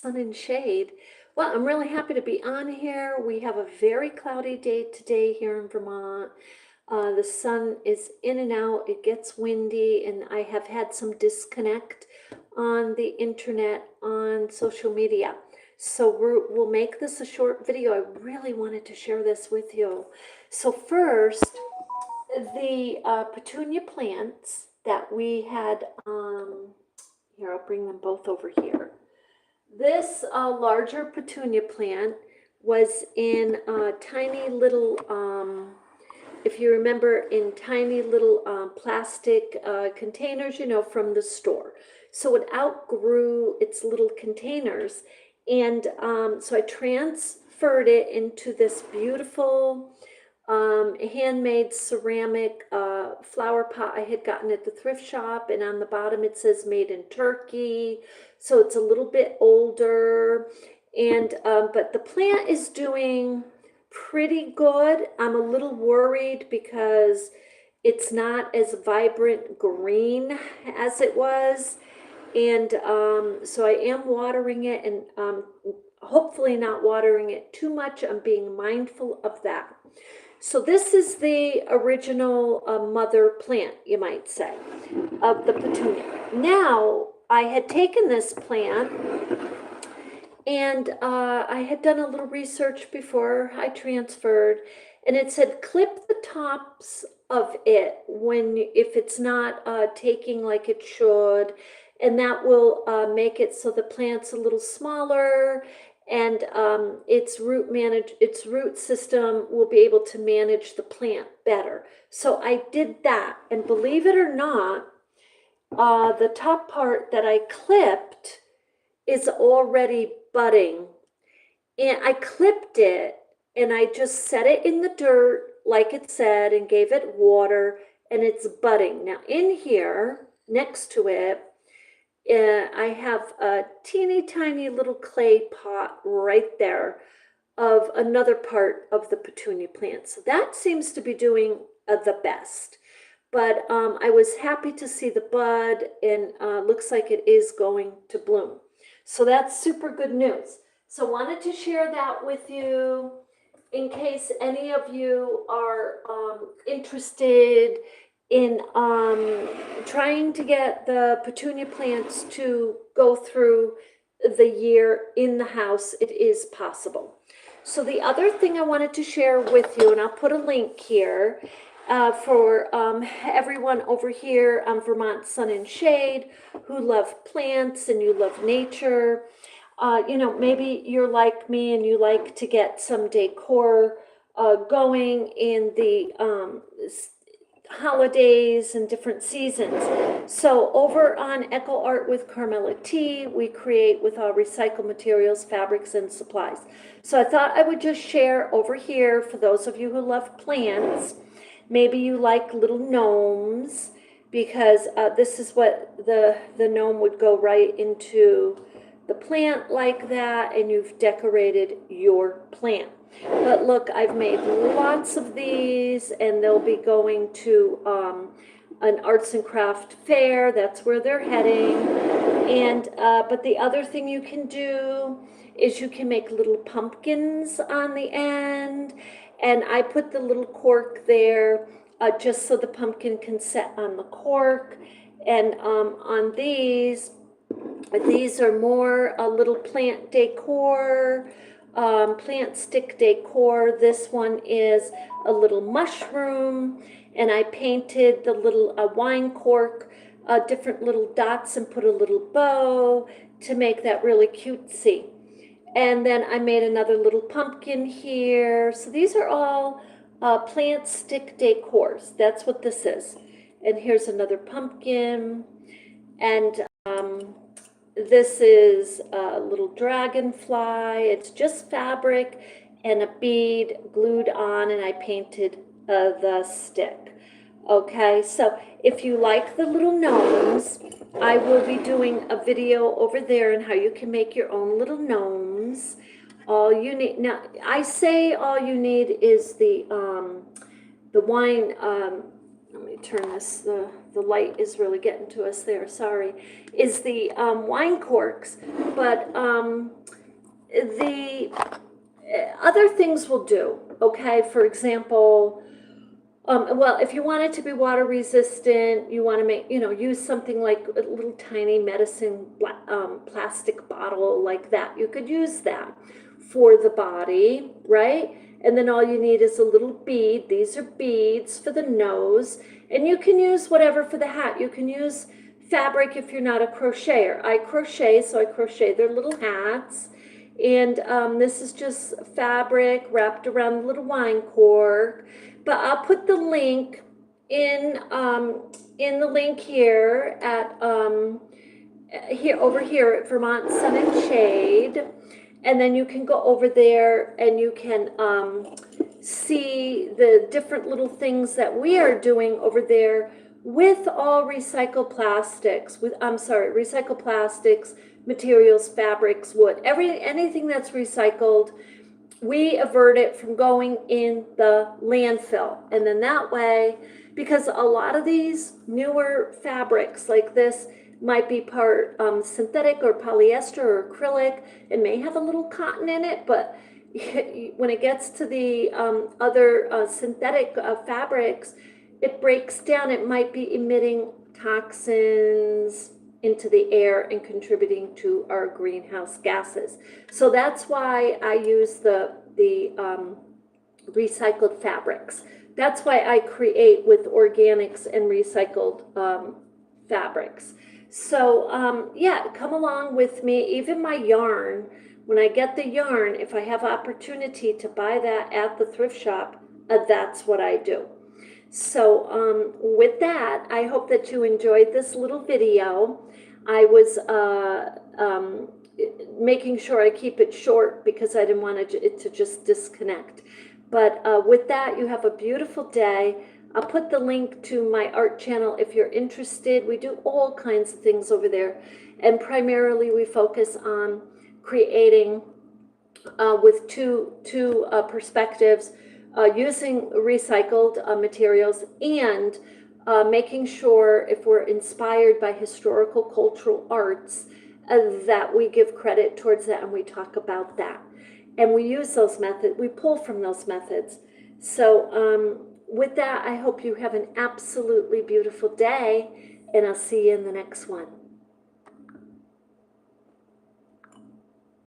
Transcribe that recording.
Sun and Shade. Well, I'm really happy to be on here. We have a very cloudy day today here in Vermont. The sun is in and out, it gets windy, and I have had some disconnect on the internet, on social media. So we'll make this a short video. I really wanted to share this with you. So first, the Petunia plants that we had, here, I'll bring them both over here. This larger Petunia plant was in tiny little, if you remember, in tiny little plastic containers, you know, from the store. So it outgrew its little containers. And so I transferred it into this beautiful handmade ceramic flower pot I had gotten at the thrift shop, and on the bottom it says made in Turkey, so it's a little bit older, and but the plant is doing pretty good. I'm a little worried because it's not as vibrant green as it was, and so I am watering it, and hopefully not watering it too much. I'm being mindful of that. So this is the original mother plant, you might say, of the Petunia. Now, I had taken this plant, and I had done a little research before I transferred, and it said clip the tops of it if it's not taking like it should, and that will make it so the plant's a little smaller, and its root system will be able to manage the plant better. So I did that, and believe it or not, the top part that I clipped is already budding. And I clipped it, and I just set it in the dirt like it said and gave it water, and it's budding. Now in here next to it, I have a teeny tiny little clay pot right there of another part of the Petunia plant. So that seems to be doing the best. But I was happy to see the bud, and looks like it is going to bloom. So that's super good news. So wanted to share that with you in case any of you are interested in trying to get the Petunia plants to go through the year in the house. It is possible. So the other thing I wanted to share with you, and I'll put a link here for everyone over here on Vermont Sun and Shade who love plants and you love nature. You know, maybe you're like me and you like to get some decor going in the holidays and different seasons. So over on Eco Art with Carmella T, we create with all recycled materials, fabrics, and supplies. So I thought I would just share over here for those of you who love plants. Maybe you like little gnomes, because this is what the gnome would go right into the plant like that, and you've decorated your plant. But look, I've made lots of these, and they'll be going to an arts and craft fair. That's where they're heading. And but the other thing you can do is you can make little pumpkins on the end, and I put the little cork there just so the pumpkin can set on the cork. And on these are more little plant decor, plant stick decor. This one is a little mushroom, and I painted the little wine cork different little dots and put a little bow to make that really cutesy. And then I made another little pumpkin here. So these are all plant stick decors. That's what this is. And here's another pumpkin, and this is a little dragonfly. It's just fabric and a bead glued on, and I painted the stick. Okay, so if you like the little gnomes, I will be doing a video over there on how you can make your own little gnomes. All you need, now I say all you need is the wine, let me turn this, the light is really getting to us there, sorry, is the wine corks. But the other things will do, okay? For example, well, if you want it to be water resistant, you want to make, use something like a little tiny medicine plastic bottle like that. You could use that for the body, right? And then all you need is a little bead. These are beads for the nose. And you can use whatever for the hat. You can use fabric if you're not a crocheter. I crochet, so I crochet their little hats. And this is just fabric wrapped around the little wine cork. But I'll put the link in the link here at over here at Vermont Sun and Shade, and then you can go over there and you can see the different little things that we are doing over there with all recycled plastics. Recycled plastics, materials, fabrics, wood, anything that's recycled. We avert it from going in the landfill. And then that way, because a lot of these newer fabrics like this might be part synthetic or polyester or acrylic, it may have a little cotton in it, but when it gets to the other synthetic fabrics, it breaks down. It might be emitting toxins into the air and contributing to our greenhouse gases. So that's why I use the recycled fabrics. That's why I create with organics and recycled fabrics. So yeah, come along with me. Even my yarn, when I get the yarn, if I have opportunity to buy that at the thrift shop, that's what I do. So with that, I hope that you enjoyed this little video. I was making sure I keep it short because I didn't want it to just disconnect. But with that, you have a beautiful day. I'll put the link to my art channel if you're interested. We do all kinds of things over there. And primarily we focus on creating with two perspectives, using recycled materials and making sure if we're inspired by historical cultural arts that we give credit towards that and we talk about that. And we use those methods, we pull from those methods. So with that, I hope you have an absolutely beautiful day and I'll see you in the next one.